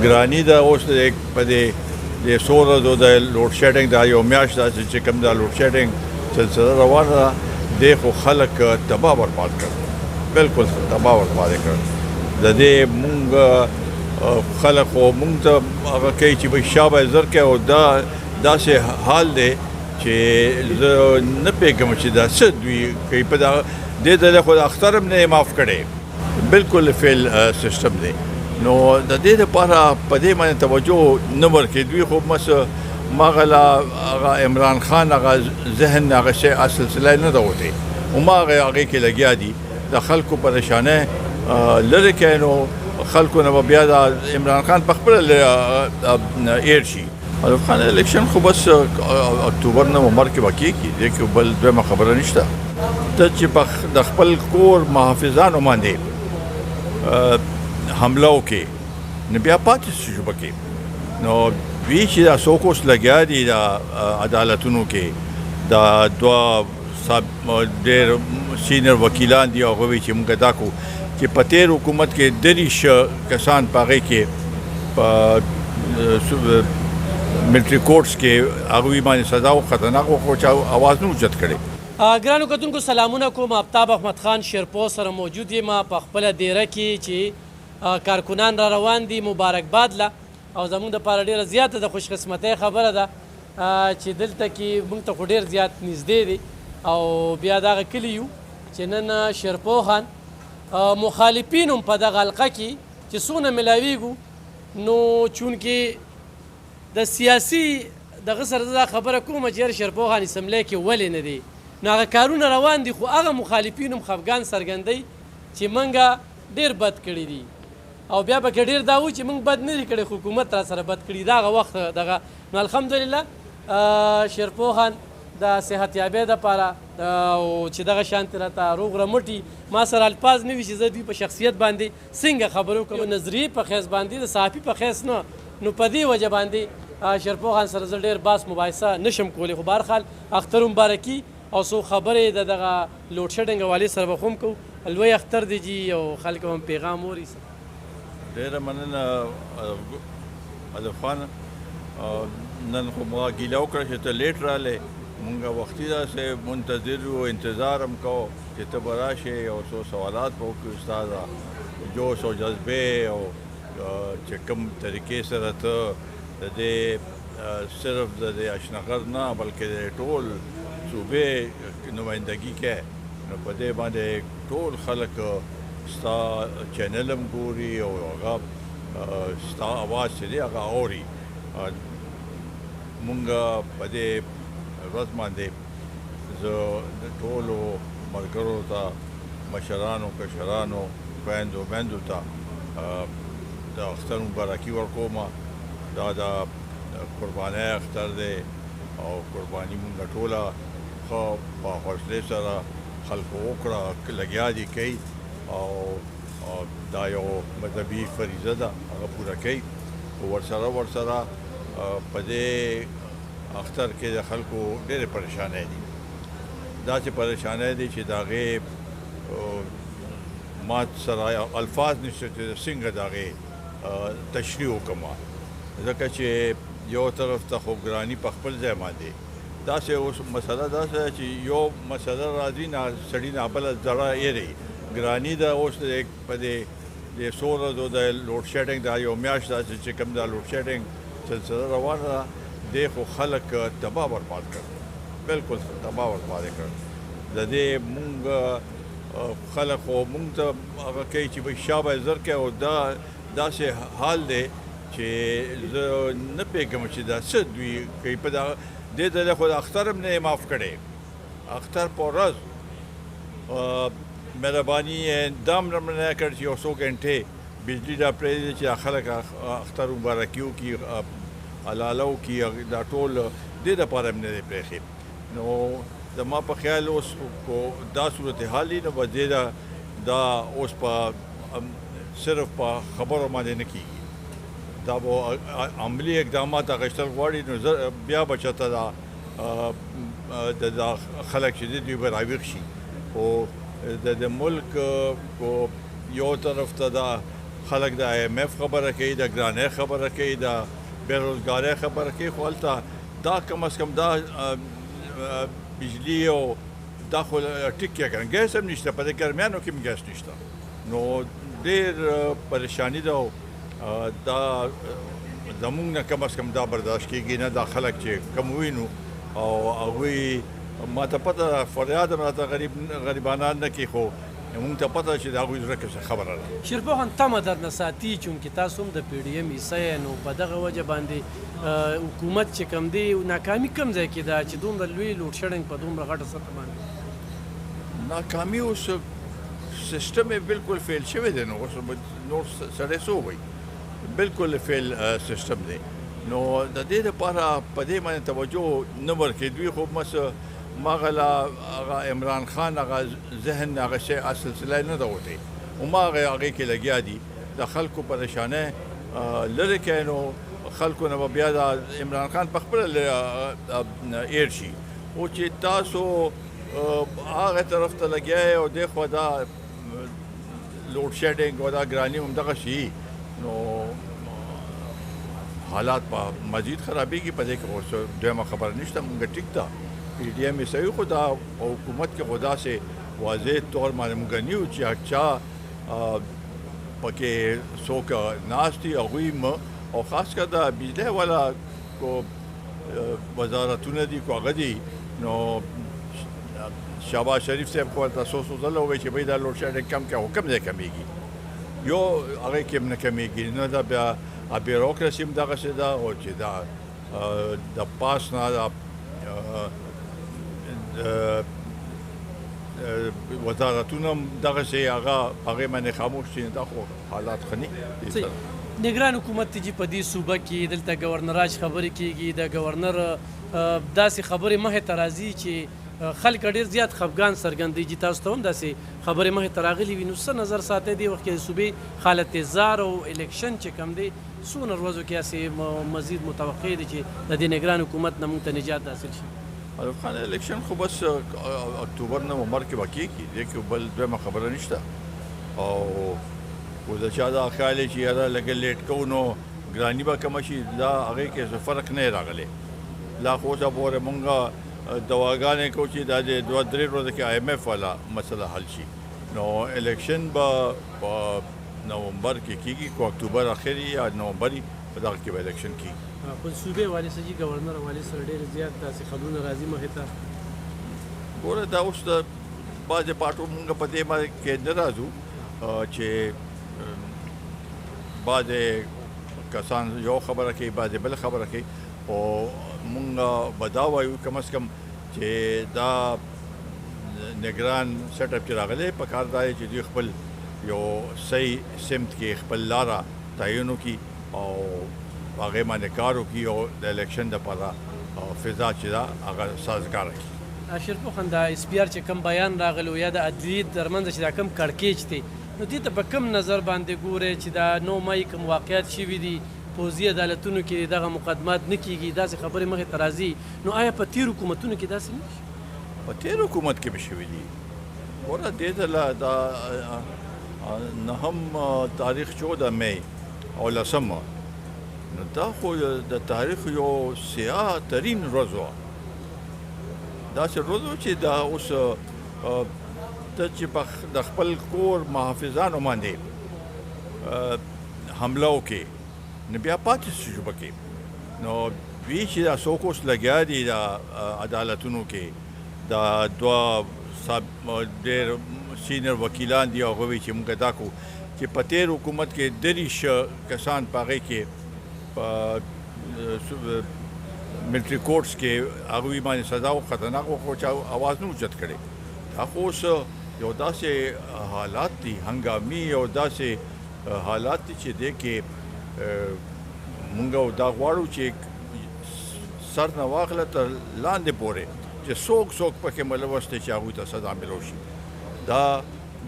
ګراني ده اوس په دې د څو ورځو د لوډ شیډینګ دا یو میاشت ده چې کوم دا لوډ شیډینګ سلسله روانه ده دی خو خلک تباه برباد کړ بالکل تباه برباد کړ د دې مونږ خلک خو مونږ ته هغه کوي چې به شابه زر کې او دا داسې حال دی چې زه نه پوهېږم چې دا څه دوی کوي په دې ځای خو د اختر هم نه معاف کړی بالکل فیل سیسټم دی نو د دې لپاره په دې باندې توجه نه ورکوي دوی خو مغه هغه عمران خان هغه ذهن هغه شی سلسله نه ده وتې هماغه هغې کې لګیا دي د خلکو پریشانۍ لرې کوي نو خلکو نه به بیا د عمران خان په خپله ایر شي ایوب خان الیکشن خو بس اکتوبر نومبر کې به کېږي دې کې بل دویمه خبره نشته ته چې د خپل کور محافظانو باندې حمله وکړي نو بیا پاتې شو پکې نو دوی چې دا څوک اوس لګیا دي د عدالتونو کې دا دوه ډېر سینیر وکیلان دي هغه وایي چې موږ دا کوو چې په تېر حکومت کې 30 کسان په هغې کې په ملټري کورټس کې هغوی باندې سزا و خطرناک و خو چا اواز نه اوچت کړی ګرانو کتونکو سلامونه کوم آفتاب احمد خان شیرپو سره موجود یم په خپله دیره کې چې کارکنان را روان دي مبارکباد له او زموږ دپاره ډېره زیاته د خوشقسمتۍ خبره ده چې دلته کې موږ ته خو ډېر زیات نږدې دی او بیا دغه کلي یو چې نن شیرپو خان مخالفین هم په دغه حلقه کې چې څونه میلاویږو نو چونکې د سیاسي دغه سره دا خبره کومه چې شیرپو خان اسمبلی کې ولې نه دی نو هغه کارونه روان دي خو هغه مخالفین هم خفګان څرګندوي چې موږ ډېر بد کړي دي او بیا به که ډېر دا و چې موږ بد نه دي کړی حکومت را سره بد کړي دغه وخت دغه نو الحمدلله شیرپو خان د صحتیابۍ دپاره او چې دغه شانتې راته روغ رمټي ما سره الفاظ نه وي چې زه دوی په شخصیت باندې څنګه خبرې وکړم نظریې په خیس باندې د صحافي په خیس نه نو په دې وجه باندې شیرپو خان سره زه ډېر باس مباحثه نشم کولی خو بهرحال اختر مبارکي او څو خبرې د دغه لوډ شیډینګ حوالې سره به خو هم کوو لوی اختر دی جي او خلک هم پیغام اوري ډېره مننه ادب خان نن خو ما ګیله وکړه چې ته لیټ راغلی مونږ وختي داسې منتظر و انتظار هم کوو چې ته به راشې او څو سوالات به وکړو استاده جوش او جذبې او چې کوم طریقې سره ته د دې صرف د دې اشنغر نه بلکې د ټول صوبې نمایندګي کوي نو په دې باندې ټول خلک ستا چینل هم ګوري او هغه ستا اواز چې دی هغه اوري مونږ په دې ورځ باندې زه د ټولو ملګرو ته مشرانو کشرانو خویندو میندو ته د اختر مبارکي ورکوم دا د قربانۍ اختر دی او قرباني مونږ ټوله ښه په حوصلې سره خلکو وکړه لګیا دي کوي او دا یو مذهبي فریضه ده هغه پوره کوي ورسره په دې اختر کې د خلکو ډېرې پریشانۍ دي داسې پریشانۍ دي چې د هغې ما سره الفاظ نشته چې څنګه د هغې تشریح وکړم ځکه چې یو طرف ته خو ګراني په خپل ځای باندې داسې اوس مسله داسې ده چې یو مسله راځي سړي نه بله زړه ایري ګراني ده اوس په دې څو ورځو د لوډ شیډینګ دا یو میاشت ده چې کوم دا لوډ شیډینګ سلسله روانه ده دی خو خلک تباه برباد کړ بالکل تباه برباد کړ د دې مونږ خلک خو مونږ ته هغه کوي چې به شابه زر کې او داسې حال دی چې زه نه پوهېږم چې دا څه دوی کوي په دې ځای خو د اختر هم نه معاف کړی اختر په ورځ مهرباني دام نه کړ چې یو څو غنټې بجلی را پرېږدي چې خلک اختر مبارکي وکړي حلاله وکړي دا ټول دې دپاره هم نه دی پرېښی نو زما په خیال اوس کو دا صورتحال وي نو به دې دا اوس په صرف په خبرو باندې نه کېږي دا به عملي اقدامات اخیستل غواړي نو بیا به چېرته دا خلک چې دي دوی به راویښ شي خو د ملک کو یو طرف ته دا خلک د IMF خبره کوي، د ګرانۍ خبره کوي، د بېروزګارۍ خبره کوي، خو هلته دا کم از کم دا بجلی او دا خو ټیک کې کنه ګیس هم نشته، په دې ګرمیانو کې هم ګیس نشته، نو ډېر پریشانی ده. دا زمونږ نه کم از کم دا برداشت کېږي نه، دا خلک چې کم وینو او هغوی ما ته پته فریاد هم راته غریبانان نه کوي، خو مونږ ته پته چې د هغوی زړه کې څه خبره ده. شیرپور خان تمه درنه ساتي چونکې تاسو هم د PDM حصه یې، نو په دغه وجه باندې حکومت چې کوم دی ناکامي کوم ځای کې ده چې دومره لوی لوډ شیډنګ په دومره غټه سطح باندې ناکامي اوس سیستم یې بالکل فیل شوی دی، نو اوس نور سړی څه ووایي، بالکل فیل سیستم دی. نو د دې لپاره په دې باندې توجه نه ورکوي دوی، خو بس ماغه هغه عمران خان هغه ذهن هغه شی سلسله نه ده وتی، هماغه هغې کې لګیا دي د خلکو پریشانۍ لرې کوي، نو خلکو نه به بیا د عمران خان په خپله ایر شي، او چې تاسو هغه طرف ته لګیا یې او دې خوا دا لوډ شیډنګ او دا ګراني همدغه شي، نو حالات به مزید خرابېږي. په دې کې اوس دویمه خبره نشته، مونږ ټیک ده PDM یې صحیح، خو دا حکومت کې خو داسې واضح طور باندې مونږ نه یو چې چا پکې څوک ناست دي هغوی او خاص کر د بجلی والا کو وزارتونه دي کو هغه دي، نو شهباز شریف صاحب خو ورته څو ځله ووایي چې بھئی دا لوډ شیډنګ کم کړه، خو کوم ځای کمیږي، یو هغې کې هم نه کمیږي، نه دا بیا بیروکراسي هم دغسې ده، او چې دا د پاس نه وزارتونه هم دغسې هغې باندې خاموش دي، دا خو حالات ښه نه دي. نگران حکومت ته چې په دې صوبه کې دلته ګورنراج خبرې کېږي، د ګورنر داسې خبرې مخې ته راځي چې خلک ډېر زیات خفګان څرګندوي، چې تاسو ته هم داسې خبرې مخې ته راغلي وي، نو څه نظر ساتئ دې وخت کې د صوبې حالت زار او الیکشن چې کوم دی څونه ورځو کې هسې مزید متوقع دی چې د دې نگران حکومت نه موږ ته نجات حاصل شي؟ معروف خان الیکشن خو بس اکتوبر نومبر کې به کېږي، دې کې بل دویمه خبره نشته، او خو د چا دا خیال چې یاره لږ لیټ کوو نو ګراني به کمه شي، دا هغې کې څه فرق نه راغلی. لا خو اوسه پورې مونږ دواګانې کوو چې دا د 2-3 ورځو کې IMF والا مسله حل شي، نو الیکشن به په نومبر کې کېږي، کو اکتوبر اخري یا نومبري په دغه کې به الیکشن کېږي. په صوبې والي سره چې ګورنر والي سره ډېر زیات داسې خبرونه راځي مخې ته؟ ګوره دا اوس د بعضې پارټو مونږ په دې باندې کې نه راځو چې بعضې کسان یو خبره کوي، بعضې بله خبره کوي، او مونږ به دا وایو کم از کم چې دا نگران سیټ اپ چې راغلی په کار دا دی چې دوی خپل یو صحیح سمت کې خپل لاره تعین وکړي او هغې باندې کار وکړي او د الیکشن دپاره فضا چې ده هغه سازګاره کړي. شیرپور خان د SPR چې کوم بیان راغلی یا د عدلیې ترمنځ چې دا کوم کړکېچ دی، نو دې ته په کوم نظر باندې ګورئ چې دا 9 مۍ کوم واقعیت شوي دي پوځي عدالتونو کې دغه مقدمات نه کېږي، داسې خبرې مخې ته راځي، نو آیا په تېرو حکومتونو کې داسې نه شي؟ په تېر حکومت کې به شوي دي. ګوره دې ته دا 9 تاریخ 14 مۍ او 10 نو دا خو د تاریخ یو سیاه ترین ورځ وه، داسې ورځ وه چې دا اوس ته چې د خپل کور محافظانو باندې حمله وکړې نو بیا پاتې شو پکې، نو دوی چې دا څوک اوس لګیا دي د عدالتونو کې، دا دوه ډېر سینیر وکیلان دي، هغه وایي چې موږ دا کوو چې په تېر حکومت کې 30 کسان په هغې کې په ملټري کورټس کې هغوی باندې سزا و خطرناک و، خو چا اواز نه اوچت کړی. دا خو اوس یو داسې حالات دي هنګامي، یو داسې حالات دي چې دې کې مونږ دا غواړو چې سر نه واخله تر لاندې پورې چې څوک پکې ملوث دی چې هغوی ته سزا میلو شي. دا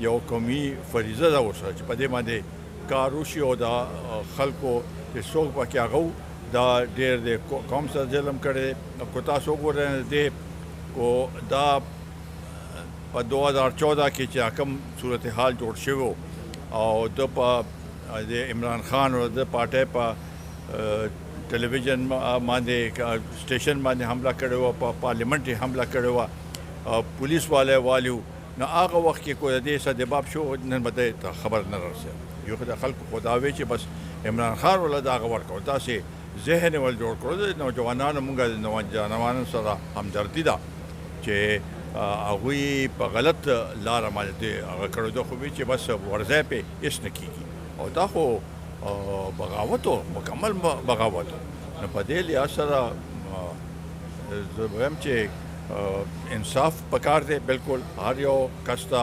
یو قومي فریضه ده ورسره چې په دې باندې کار وشي، او دا خلکو چې څوک پکې هغه دا ډېر د قوم سره ظلم کړی. کو تاسو وګورئ دې کو دا په 2014 کې چې کوم صورتحال جوړ شوی او د په د عمران خان او د پارټۍ په ټلویزیون باندې سټیشن باندې حمله کړې وه، په پارلیمنت یې حمله کړې وه، پولیس والی والیو. نو هغه وخت کې کوی د دې سدباب شو، نن به دی ته خبر نه رسېږي. یو خو د خلکو خو دا وی چې بس عمران خان ولا دغه ورکړو، داسې ذهن ول جوړ کړو. د نوجوانانو مونږ د نوجوانانو سره همدردي ده چې هغوی په غلط لاره باندې هغه کړو. دا خو وی چې بس ورځی پې هېڅ نه کېږي، او دا خو بغاوت و، مکمل بغاوت و. نو په دې لحاظ سره زه وایم چې انصاف پکار دی. بالکل هر یو کس ته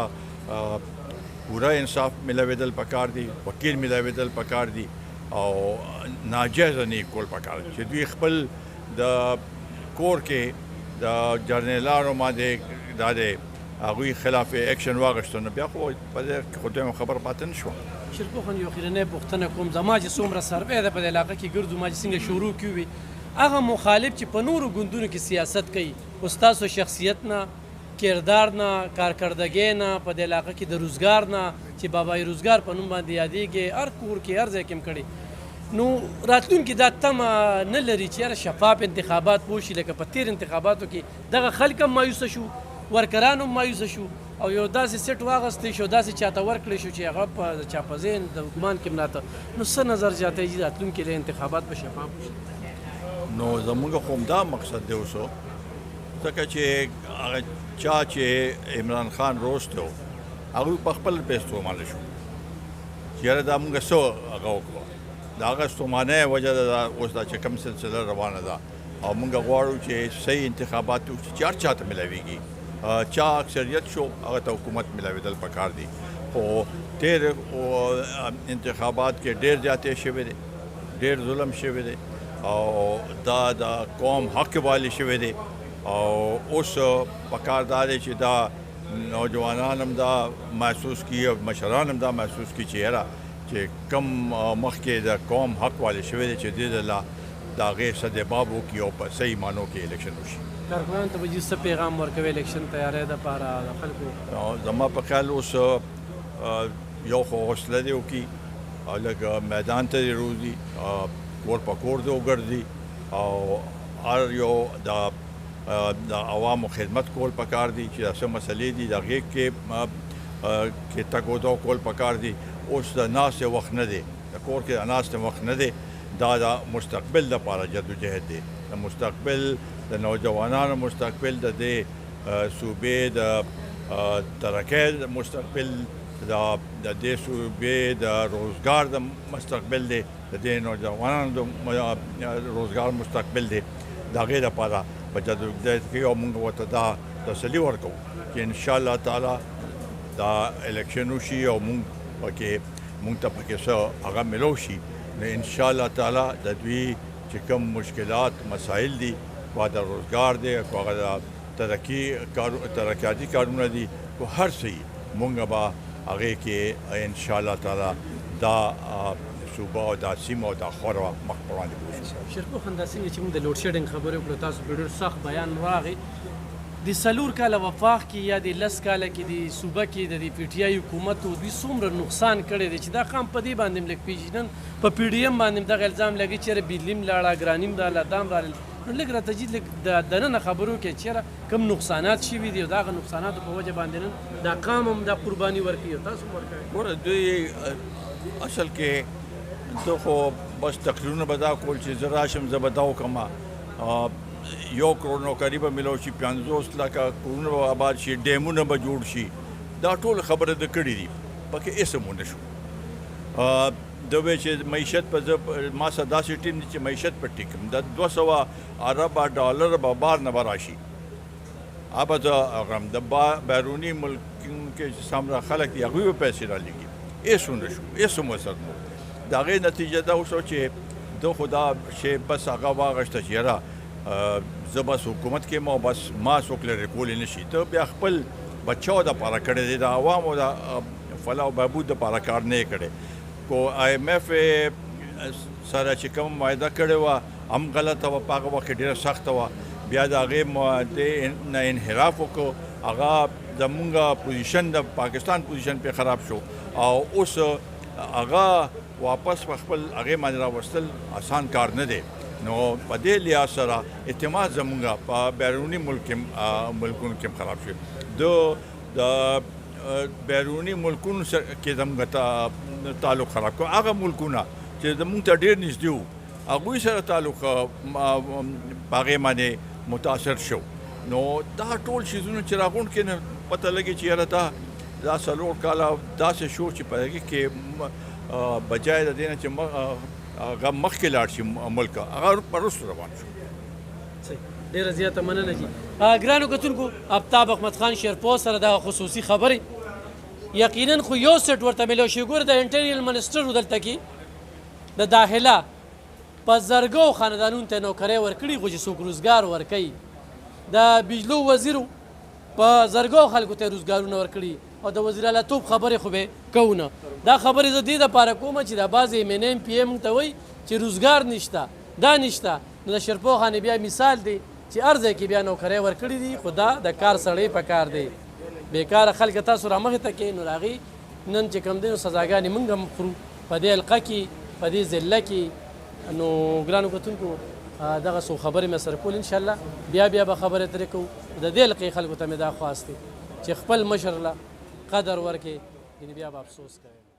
پورا انصاف ملاوېدل پکار دی، وکیل ملاوېدل پکار دی، او ناجایزه نه کول پکار دی چې دوی خپل د کور کې د جرنیلانو باندې دا د هغوی خلاف اکشن واخیستو. نو بیا خو په دې خو ته خبر پاتې نه شوه. شیرپور خان، یو اخرنۍ پوښتنه کوم. زما چې څومره سروې ده په دې علاقه کې ګرځو، ما چې څنګه شروع کړي وي، هغه مخالف چې په نورو ګوندونو کې سیاست کوي، ستاسو شخصیت نه، کردار نه، کارکردګۍ نه، په دې علاقه کې د روزګار نه چې بابای روزګار په نوم باندې یادېږي، هر کور کې هر ځای کې هم کړي. نو راتلونکي دا تمه نه لري چې یاره شفاف انتخابات وشي، لکه په تیر انتخاباتو کې دغه خلک هم مایوسه شو، ورکران هم مایوسه شو، او یو داسې سیټ واغستی شو، داسې چاته ورکړی شو چې هغه په چا په ذهن د ګمان کې ملاته. نو څه نظر زیاتی چې راتلونکي له انتخابات به شفاف وشي؟ نو زمونږ خو همدا مقصد دی اوسو، ځکه چې هغه چا چې عمران خان روست و هغوی په خپل پیسو ستومانه شو چې یاره دا مونږ څه هغه وکړو. د هغه ستومانۍ وجه ده اوس دا چې کوم سلسله روانه ده، او مونږ غواړو چې صحیح انتخابات وشي چې هر چا ته ملاویږي. چا اکثریت شو هغه ته حکومت ملاوېدل پکار دي. خو تیر انتخابات کې ډېر زیاتې شوی دی، ډېر ظلم شوی دی، او دا د قوم حق والی شوی دی. او اوس پکار دا دی چې دا نوجوانان هم دا محسوس کړي او مشران هم دا محسوس کړي چې یاره چې کم مخکې د قوم حق والی شوی دی چې دې له د هغې سدباب وکړي او په صحیح معنو کې الیکشن وشي. کارکنانو ته به څه پیغام ورکوي الیکشن تیاری دپاره د خلکو؟ زما په خیال اوس یو خو حوصله دې وکړي، او لږ میدان ته دې روزي، کور په کور دې وګرځي، او هر یو د عوامو خدمت کول پکار دي چې دا څه مسلې دي د هغې کې تګ و دو کول پکار دي. اوس د ناستې وخت نه دی، د کور کې د ناستې وخت نه دی. دا د مستقبل دپاره جدوجهد دی، د مستقبل د نوجوانانو مستقبل، د دې صوبې د ترقۍ مستقبل، د دې صوبې د روزګار د مستقبل دی، د دې نوجوانانو د روزګار مستقبل دی. د هغې دپاره په جدوجهد کې او موږ ورته دا تسلي ورکوو چې انشاءالله تعالی دا الیکشن وشي او موږ ته پکې څه هغه ملو شي. نو انشاءالله تعالی د دوی چې کوم مشکلات مسایل دي، خوا د روزګار دی، خوا د ترقیاتي کارونه دي، خو هر څه مونږ به هغې کې انشاءالله تعالی دا صوبه او دا سیمه او دا خوره مخ په وړاندې بوځو. شیرپور خان، دا څنګه چې موږ د لوډ شیډنګ خبرې وکړو، تاسو په ډېر سخت بیان راغی. د څلور کاله وفاق کې یا د 10 کاله کې د صوبه کې د پی ټي آی حکومت دوی څومره نقصان کړی دی چې دا خام په دې باندې هم لږ پیژنن، په پی ډي ایم باندې هم دغه الزام لګي چې یاره بجلي هم لاړه، ګراني هم راغله، دا هم راغلل. نو لږ راته جید لږ د دننه خبرو کې چې یاره کوم نقصانات شوي دي او د هغه نقصاناتو په وجه باندې نن دا قام هم دا قرباني ورکوي او تاسو هم ورکوئ. ګوره دوی اصل کې زه خو بس تقریرونه به دا کول چې زه راشم زه به دا وکړم، 1 کروڑ نوکري به میلاو شي، 50 لکه کورونه به آباد شي، ډیمونه به جوړ شي. دا ټول خبره د کړې دي، پکې هېڅ هم ونه شو. د وی چې معیشت په ما سره داسې ټیم دی چې معیشت په ټیکم د 200 اربه ډالر به بار نه به راشي. ابه زه اغرم د بیروني ملکونو کې چې څومره خلک دي هغوی به پیسې رالېږي، هېڅ ونه شو، هېڅ هم ورسره نه و. د هغې نتیجه دا وشوه چې ده خو دا شی بس هغه واغېسته چې یاره زه بس حکومت کې ما بس ما څوک لرې کولی نه شي. ته بیا خپل بچاو دپاره کړی دی، د عوامو د فلاح و بهبود دپاره کار نه یې کړی. کو آی ایم ایف سره چې کوم معاهده کړې وه هم غلطه وه، په هغه وخت کې ډېره سخته وه. بیا د هغې معاهدې نه انحراف وکړو، هغه زمونږ پوزیشن د پاکستان پوزیشن پې خراب شو، او اوس هغه واپس په خپل هغې باندې راوستل اسان کار نه دی. نو په دې لحاظ سره اعتماد زمونږ په بیروني ملکونو کې خراب شو. د بیروني ملکونو کې زموږ تعلق خراب کړو. هغه ملکونه چې زموږ ته ډېر نږدې وو هغوی سره تعلق په هغې باندې متاثر شو. نو دا ټول شیزونه چې راغونډ کړي نه پته لګي چې یاره دا 4 کاله داسې شو چې په هغې کې بجای د دې نه چې هغه مخکې لاړ شي ملک هغه وروسته روان شو. ډېره زیاته مننه جي. ګرانو کتونکو آفتاب احمد خان شیرپور سره دغه خصوصي خبرې یقینا خو یو سیټ ورته میلاو شي. ګوره د انټرنل منسټر و دلته کې د داخله په زرګو خاندانونو ته نوکرۍ ورکړي خو چې څوک روزګار ورکوي. د بجلو وزیرو په زرګو خلکو ته روزګارونه ورکړي او د وزیر اعلی توب خبرې خو به کوو نه. دا خبرې زه دې دپاره کوم چې دا بعضې MNM PM ته وایي چې روزګار نشته دا نشته. نو د شیرپور خانې بیا مثال دی چې هر ځای کې بیا نوکرۍ ورکړي دي خو دا د کار سړی په کار دی. بېکاره خلک تاسو رامخې ته کې نو د هغې نن چې کوم دی نو سزاګانې موږ هم خورو په دې حلقه کې په دې ضلع کې. نو ګرانو کتونکو دغه څو خبرې مې سره کول انشاءالله بیا به خبرې ترې کوو. د دې حلقې خلکو ته مې دا خواست دی چې خپل مشر له قدر ورکړي، یعنې بیا به افسوس کوي.